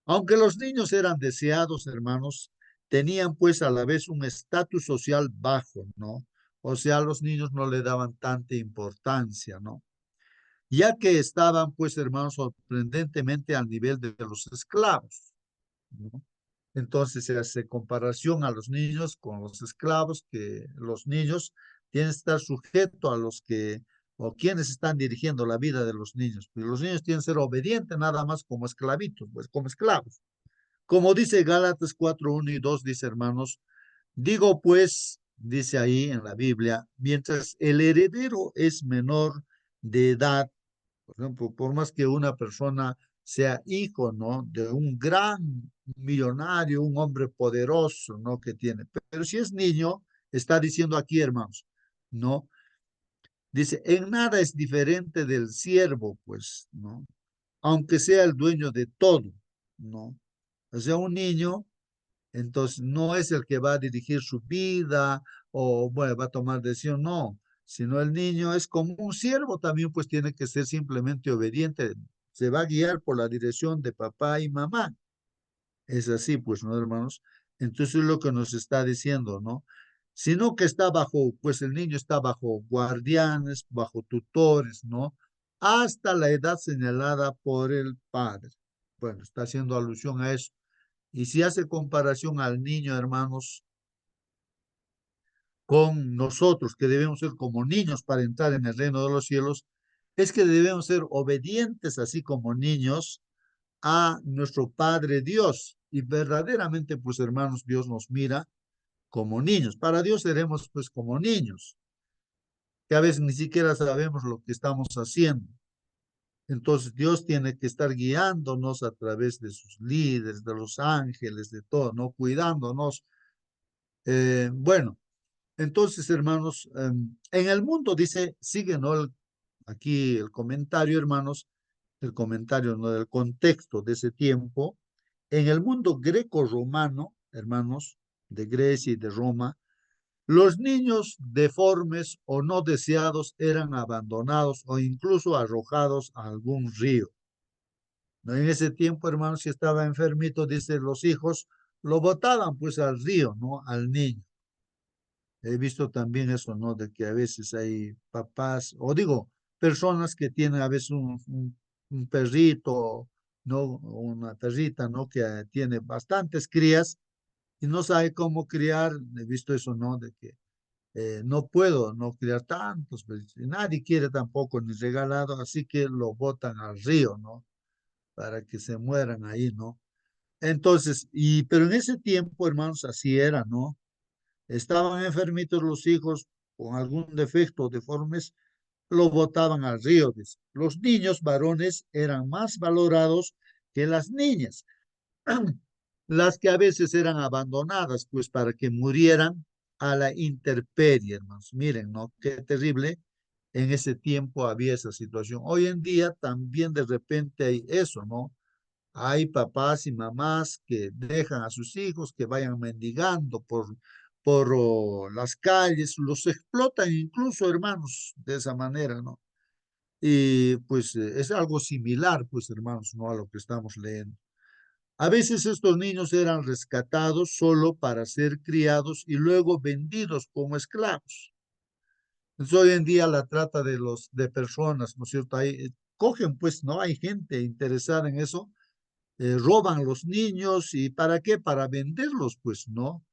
Aunque los niños eran deseados, hermanos, tenían pues a la vez un estatus social bajo, ¿no? O sea, los niños no le daban tanta importancia, ¿no? Ya que estaban pues, hermanos, sorprendentemente al nivel de los esclavos, ¿no? Entonces se hace comparación a los niños con los esclavos, que los niños tienen que estar sujetos a los que o quienes están dirigiendo la vida de los niños. Pues los niños tienen que ser obedientes nada más como esclavitos, pues como esclavos. Como dice Gálatas 4:1 y 2, dice hermanos, digo pues, dice ahí en la Biblia, mientras el heredero es menor de edad, por ejemplo, por más que una persona sea hijo, ¿no? De un gran millonario, un hombre poderoso, ¿no? Que tiene. Pero si es niño, está diciendo aquí, hermanos, ¿no? Dice, en nada es diferente del siervo, pues, ¿no? Aunque sea el dueño de todo, ¿no? O sea, un niño, entonces no es el que va a dirigir su vida o, bueno, va a tomar decisión, no, sino el niño es como un siervo también, pues tiene que ser simplemente obediente, se va a guiar por la dirección de papá y mamá. Es así, pues, ¿no, hermanos? Entonces es lo que nos está diciendo, ¿no? Sino que está bajo, pues el niño está bajo guardianes, bajo tutores, ¿no? Hasta la edad señalada por el padre. Bueno, está haciendo alusión a eso. Y si hace comparación al niño, hermanos, con nosotros, que debemos ser como niños para entrar en el reino de los cielos, es que debemos ser obedientes, así como niños, a nuestro Padre Dios. Y verdaderamente, pues hermanos, Dios nos mira como niños. Para Dios seremos pues como niños, que a veces ni siquiera sabemos lo que estamos haciendo. Entonces Dios tiene que estar guiándonos a través de sus líderes, de los ángeles, de todo, ¿no? Cuidándonos. Bueno, entonces, hermanos, en el mundo dice, sigue, ¿no? Aquí el comentario, hermanos, el comentario, ¿no? Del contexto de ese tiempo. En el mundo greco-romano, hermanos, de Grecia y de Roma, los niños deformes o no deseados eran abandonados o incluso arrojados a algún río. ¿No? En ese tiempo, hermanos, si estaba enfermito, dice, los hijos lo botaban pues al río, ¿no? Al niño. He visto también eso, ¿no? De que a veces hay papás, o digo, personas que tienen a veces un perrito, ¿no? O una perrita, ¿no? Que tiene bastantes crías y no sabe cómo criar. He visto eso, ¿no? De que no puedo no criar tantos, pues, y nadie quiere tampoco ni regalado, así que lo botan al río, ¿no? Para que se mueran ahí, ¿no? Entonces, pero en ese tiempo, hermanos, así era, ¿no? Estaban enfermitos los hijos con algún defecto deformes, lo botaban al río. Dice. Los niños varones eran más valorados que las niñas, las que a veces eran abandonadas, pues para que murieran a la intemperie, hermanos. Miren, ¿no? Qué terrible. En ese tiempo había esa situación. Hoy en día también de repente hay eso, ¿no? Hay papás y mamás que dejan a sus hijos que vayan mendigando por las calles, los explotan incluso, hermanos, de esa manera, ¿no? Y pues es algo similar, pues, hermanos, ¿no? A lo que estamos leyendo. A veces estos niños eran rescatados solo para ser criados y luego vendidos como esclavos. Entonces, hoy en día la trata de personas, ¿no es cierto? Cogen, pues, ¿no? Hay gente interesada en eso, roban los niños y ¿para qué? Para venderlos, pues, ¿no?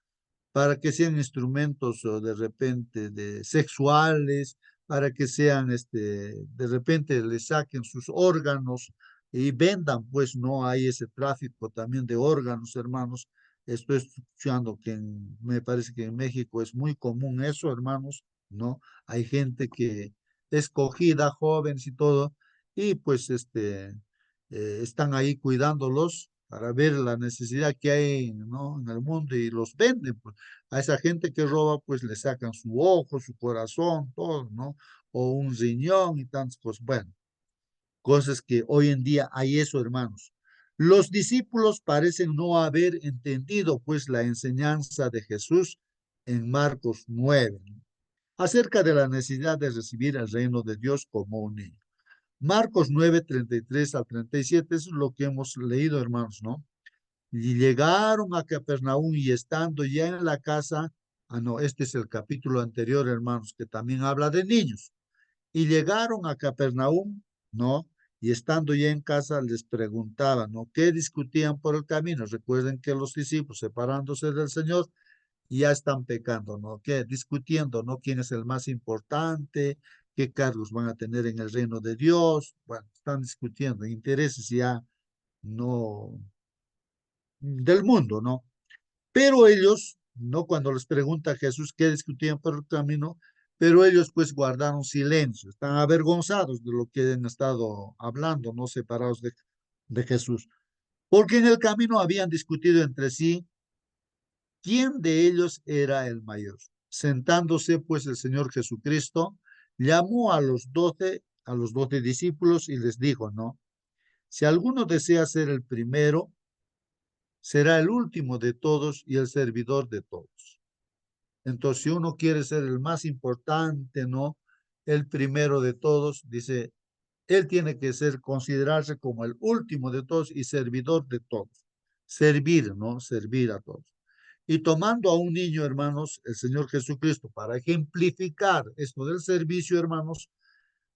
Para que sean instrumentos o de repente de sexuales, para que sean, de repente les saquen sus órganos y vendan, pues, ¿no? Hay ese tráfico también de órganos, hermanos. Estoy escuchando que me parece que en México es muy común eso, hermanos, ¿no? Hay gente que escogida, jóvenes y todo, y pues, están ahí cuidándolos para ver la necesidad que hay, ¿no? En el mundo y los venden, pues. A esa gente que roba, pues le sacan su ojo, su corazón, todo, ¿no? O un riñón y tantas cosas. Bueno, cosas que hoy en día hay eso, hermanos. Los discípulos parecen no haber entendido, pues, la enseñanza de Jesús en Marcos 9, ¿no? Acerca de la necesidad de recibir el reino de Dios como un niño. Marcos 9, 33 al 37, eso es lo que hemos leído, hermanos, ¿no? Y llegaron a Capernaum y estando ya en la casa, no, este es el capítulo anterior, hermanos, que también habla de niños. Y llegaron a Capernaum, ¿no? Y estando ya en casa les preguntaban, ¿no? ¿Qué discutían por el camino? Recuerden que los discípulos, separándose del Señor, ya están pecando, ¿no? ¿Qué? Discutiendo, ¿no? ¿Quién es el más importante? ¿Qué cargos van a tener en el reino de Dios? Bueno, están discutiendo, intereses ya no del mundo, ¿no? Pero ellos, ¿no? Cuando les pregunta a Jesús qué discutían por el camino, pero ellos pues guardaron silencio, están avergonzados de lo que han estado hablando, no separados de Jesús. Porque en el camino habían discutido entre sí quién de ellos era el mayor. Sentándose pues el Señor Jesucristo, llamó a los 12 discípulos y les dijo, ¿no? Si alguno desea ser el primero, será el último de todos y el servidor de todos. Entonces, si uno quiere ser el más importante, ¿no? El primero de todos, dice, él tiene que considerarse como el último de todos y servidor de todos. Servir, ¿no? Servir a todos. Y tomando a un niño, hermanos, el Señor Jesucristo, para ejemplificar esto del servicio, hermanos,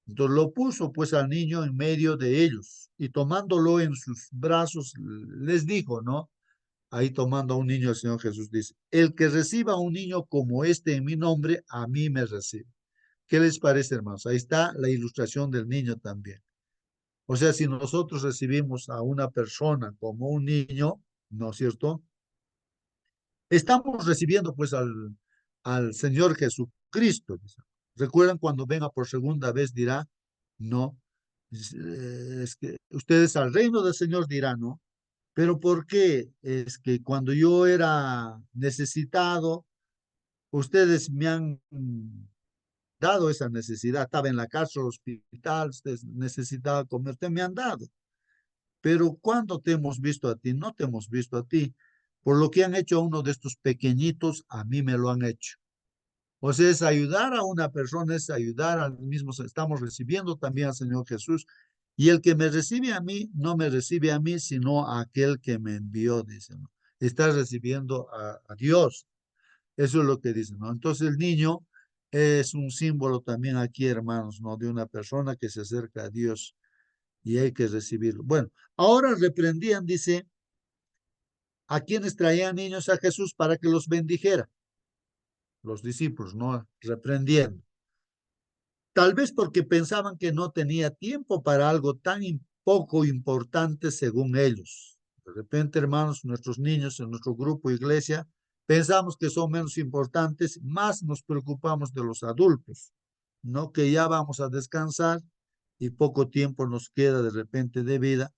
entonces lo puso pues al niño en medio de ellos y tomándolo en sus brazos, les dijo, ¿no? Ahí tomando a un niño, el Señor Jesús dice, el que reciba a un niño como este en mi nombre, a mí me recibe. ¿Qué les parece, hermanos? Ahí está la ilustración del niño también. O sea, si nosotros recibimos a una persona como un niño, ¿no es cierto? Estamos recibiendo pues al Señor Jesucristo. Recuerdan cuando venga por segunda vez dirá, no, es que ustedes al reino del Señor dirán, ¿no? Pero ¿por qué? Es que cuando yo era necesitado, ustedes me han dado esa necesidad. Estaba en la cárcel, hospital, ustedes necesitaba comer, te me han dado. Pero ¿cuándo te hemos visto a ti? No te hemos visto a ti. por lo que han hecho a uno de estos pequeñitos, a mí me lo han hecho. O sea, es ayudar a una persona, es ayudar al mismo, estamos recibiendo también al Señor Jesús. Y el que me recibe a mí, no me recibe a mí, sino a aquel que me envió, dice, ¿no? Está recibiendo a Dios. Eso es lo que dice, ¿no? Entonces el niño es un símbolo también aquí, hermanos, ¿no? De una persona que se acerca a Dios y hay que recibirlo. Bueno, ahora reprendían, dice, a quienes traían niños a Jesús para que los bendijera. Los discípulos, ¿no? Reprendiendo. Tal vez porque pensaban que no tenía tiempo para algo tan poco importante según ellos. De repente, hermanos, nuestros niños en nuestro grupo iglesia, pensamos que son menos importantes, más nos preocupamos de los adultos, ¿no? Que ya vamos a descansar y poco tiempo nos queda de repente de vida.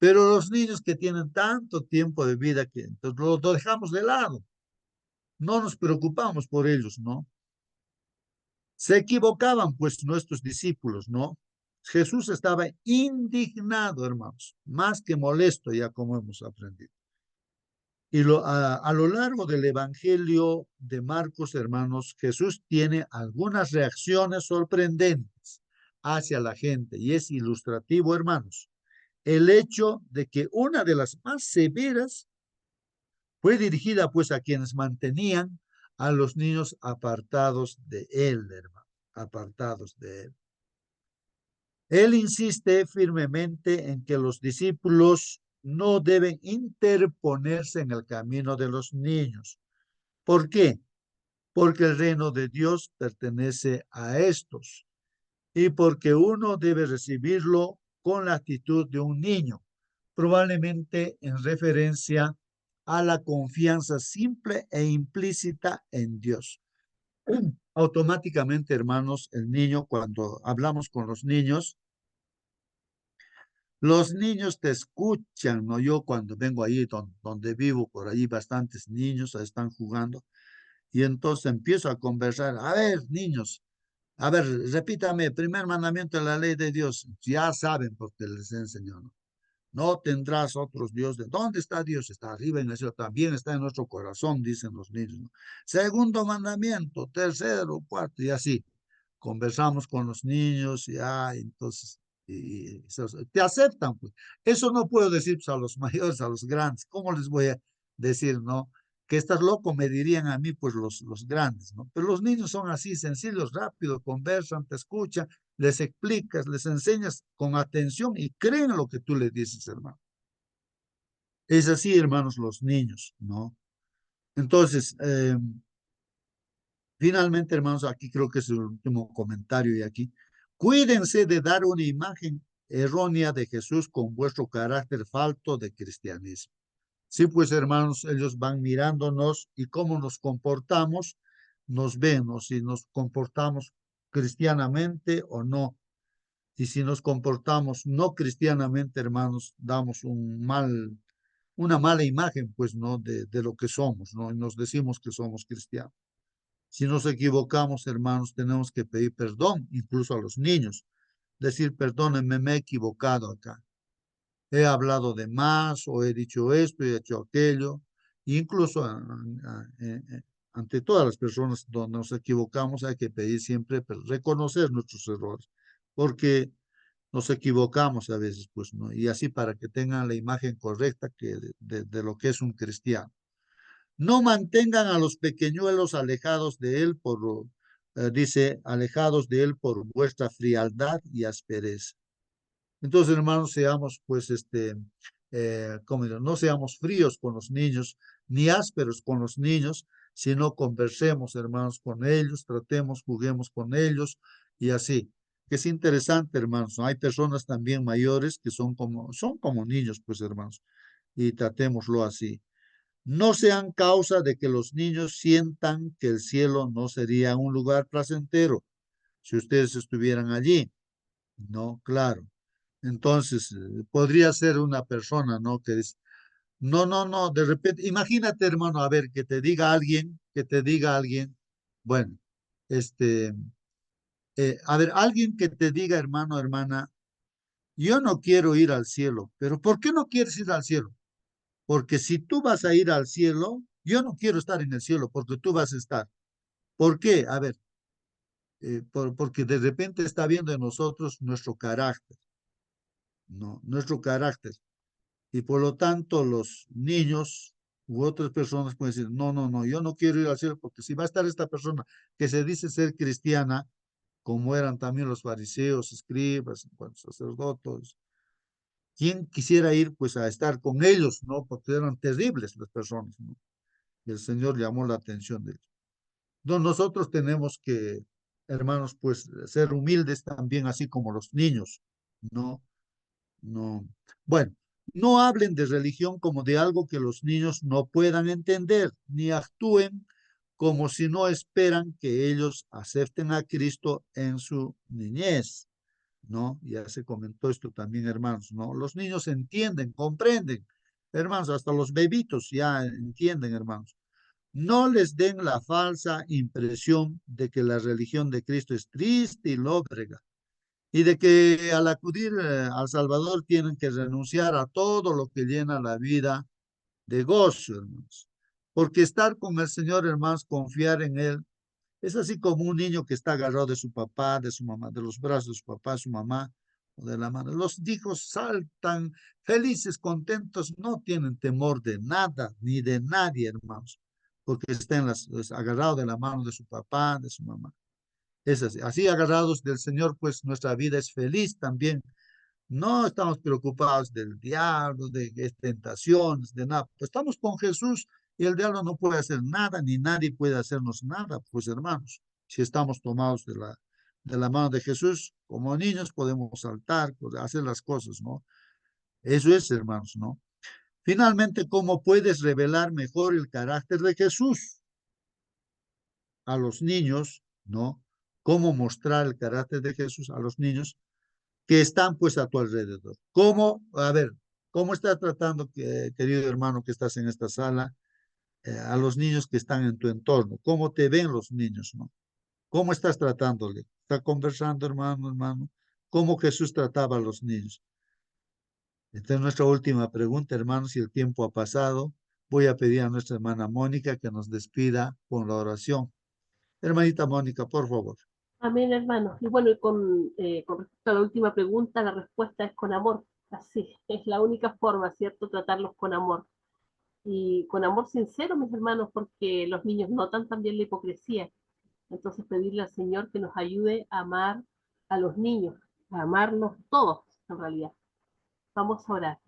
Pero los niños que tienen tanto tiempo de vida que entonces lo dejamos de lado, no nos preocupamos por ellos, ¿no? Se equivocaban pues nuestros discípulos, ¿no? Jesús estaba indignado, hermanos, más que molesto, ya como hemos aprendido. Y a lo largo del Evangelio de Marcos, hermanos, Jesús tiene algunas reacciones sorprendentes hacia la gente y es ilustrativo, hermanos, el hecho de que una de las más severas fue dirigida pues a quienes mantenían a los niños apartados de él, hermano, apartados de él. Él insiste firmemente en que los discípulos no deben interponerse en el camino de los niños. ¿Por qué? Porque el reino de Dios pertenece a estos y porque uno debe recibirlo con la actitud de un niño, probablemente en referencia a la confianza simple e implícita en Dios. Automáticamente, hermanos, el niño, cuando hablamos con los niños te escuchan, ¿no? Yo cuando vengo ahí donde vivo, por allí bastantes niños están jugando y entonces empiezo a conversar. A ver, niños, a ver, repítame, primer mandamiento de la ley de Dios. Ya saben porque les enseñó, ¿no? No tendrás otros dioses. ¿Dónde está Dios? Está arriba en el cielo. También está en nuestro corazón, dicen los niños, ¿no? Segundo mandamiento, tercero, cuarto, y así. Conversamos con los niños, ya, entonces, te aceptan, pues. Eso no puedo decir pues, a los mayores, a los grandes. ¿Cómo les voy a decir, no? Que estás loco, me dirían a mí, pues los grandes, ¿no? Pero los niños son así, sencillos, rápido, conversan, te escuchan, les explicas, les enseñas con atención y creen lo que tú les dices, hermano. Es así, hermanos, los niños, ¿no? Entonces, finalmente, hermanos, aquí creo que es el último comentario y aquí. Cuídense de dar una imagen errónea de Jesús con vuestro carácter falto de cristianismo. Sí, pues, hermanos, ellos van mirándonos y cómo nos comportamos, nos ven, o si nos comportamos cristianamente o no. Y si nos comportamos no cristianamente, hermanos, damos una mala imagen, pues, ¿no? De lo que somos, ¿no? Y nos decimos que somos cristianos. Si nos equivocamos, hermanos, tenemos que pedir perdón, incluso a los niños. Decir, perdónenme, me he equivocado acá. He hablado de más o he dicho esto y he hecho aquello. Incluso ante todas las personas donde nos equivocamos hay que pedir siempre, reconocer nuestros errores, porque nos equivocamos a veces, pues, ¿no? Y así para que tengan la imagen correcta de lo que es un cristiano. No mantengan a los pequeñuelos alejados de él dice, alejados de él por vuestra frialdad y aspereza. Entonces, hermanos, seamos, pues, no seamos fríos con los niños, ni ásperos con los niños, sino conversemos, hermanos, con ellos, tratemos, juguemos con ellos y así. Que es interesante, hermanos, ¿no? Hay personas también mayores que son como niños, pues, hermanos, y tratémoslo así. No sean causa de que los niños sientan que el cielo no sería un lugar placentero si ustedes estuvieran allí. No, claro. Entonces, podría ser una persona, ¿no? Que dice, no, no, no, de repente, imagínate, hermano, a ver, que te diga alguien, bueno, a ver, alguien que te diga, hermano, hermana, yo no quiero ir al cielo, pero ¿por qué no quieres ir al cielo? Porque si tú vas a ir al cielo, yo no quiero estar en el cielo porque tú vas a estar. ¿Por qué? A ver, porque de repente está viendo en nosotros nuestro carácter, ¿no? Nuestro carácter. Y por lo tanto, los niños u otras personas pueden decir, no, no, no, yo no quiero ir al cielo porque si va a estar esta persona que se dice ser cristiana, como eran también los fariseos, escribas, sacerdotes, ¿quién quisiera ir pues a estar con ellos, no? Porque eran terribles las personas, ¿no? Y el Señor llamó la atención de ellos. No, nosotros tenemos que, hermanos, pues ser humildes también, así como los niños, ¿no? No. Bueno, no hablen de religión como de algo que los niños no puedan entender, ni actúen como si no esperan que ellos acepten a Cristo en su niñez, ¿no? Ya se comentó esto también, hermanos, ¿no? Los niños entienden, comprenden, hermanos, hasta los bebitos ya entienden, hermanos. No les den la falsa impresión de que la religión de Cristo es triste y lóbrega y de que al acudir al Salvador tienen que renunciar a todo lo que llena la vida de gozo, hermanos. Porque estar con el Señor, hermanos, confiar en Él, es así como un niño que está agarrado de su papá, de su mamá, de los brazos de su papá, su mamá, o de la mano. Los hijos saltan felices, contentos, no tienen temor de nada, ni de nadie, hermanos, porque están agarrados de la mano de su papá, de su mamá. Es así. Así agarrados del Señor, pues nuestra vida es feliz también. No estamos preocupados del diablo, de tentaciones, de nada. Pues estamos con Jesús y el diablo no puede hacer nada, ni nadie puede hacernos nada, pues hermanos. Si estamos tomados de la mano de Jesús, como niños podemos saltar, hacer las cosas, ¿no? Eso es, hermanos, ¿no? Finalmente, ¿cómo puedes revelar mejor el carácter de Jesús a los niños, ¿no? ¿Cómo mostrar el carácter de Jesús a los niños que están pues a tu alrededor? ¿Cómo, a ver, cómo estás tratando, querido hermano que estás en esta sala, a los niños que están en tu entorno? ¿Cómo te ven los niños, no? ¿Cómo estás tratándole? ¿Está conversando, hermano, hermano? ¿Cómo Jesús trataba a los niños? Esta es nuestra última pregunta, hermanos, si el tiempo ha pasado. Voy a pedir a nuestra hermana Mónica que nos despida con la oración. Hermanita Mónica, por favor. Amén, hermano. Y bueno, con respecto a la última pregunta, la respuesta es con amor. Así, es la única forma, ¿cierto? Tratarlos con amor. Y con amor sincero, mis hermanos, porque los niños notan también la hipocresía. Entonces, pedirle al Señor que nos ayude a amar a los niños, a amarlos todos, en realidad. Vamos a orar.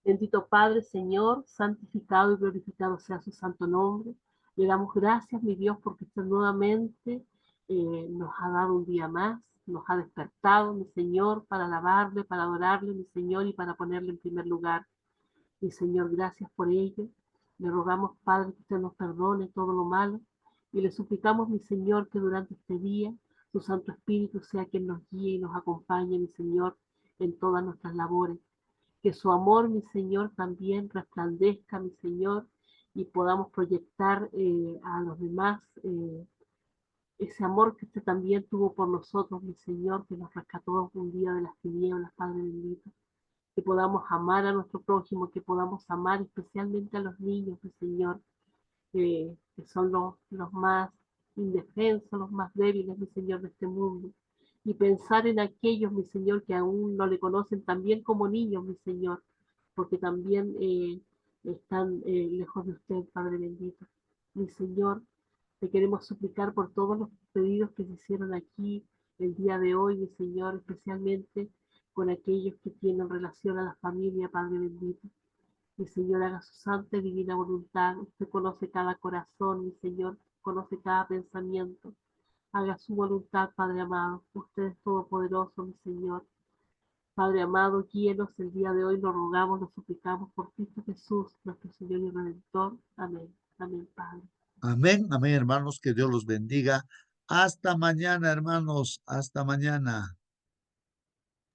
Bendito Padre, Señor, santificado y glorificado sea su santo nombre. Le damos gracias, mi Dios, porque usted nuevamente nos ha dado un día más, nos ha despertado, mi Señor, para alabarle, para adorarle, mi Señor, y para ponerle en primer lugar. Mi Señor, gracias por ello. Le rogamos, Padre, que usted nos perdone todo lo malo y le suplicamos, mi Señor, que durante este día su Santo Espíritu sea quien nos guíe y nos acompañe, mi Señor, en todas nuestras labores. Que su amor, mi Señor, también resplandezca, mi Señor, y podamos proyectar a los demás ese amor que usted también tuvo por nosotros, mi Señor, que nos rescató un día de las tinieblas, Padre bendito. Que podamos amar a nuestro prójimo, que podamos amar especialmente a los niños, mi Señor, que son los más indefensos, los más débiles, mi Señor, de este mundo. Y pensar en aquellos, mi Señor, que aún no le conocen también como niños, mi Señor, porque también están lejos de usted, Padre bendito. Mi Señor, te queremos suplicar por todos los pedidos que se hicieron aquí el día de hoy, mi Señor, especialmente con aquellos que tienen relación a la familia, Padre bendito. Mi Señor, haga su santa y divina voluntad. Usted conoce cada corazón, mi Señor, conoce cada pensamiento. Haga su voluntad, Padre amado. Usted es todopoderoso, mi Señor. Padre amado, guíenos el día de hoy, lo rogamos, lo suplicamos por Cristo Jesús, nuestro Señor y Redentor. Amén. Amén, Padre. Amén, amén, hermanos, que Dios los bendiga. Hasta mañana, hermanos, hasta mañana.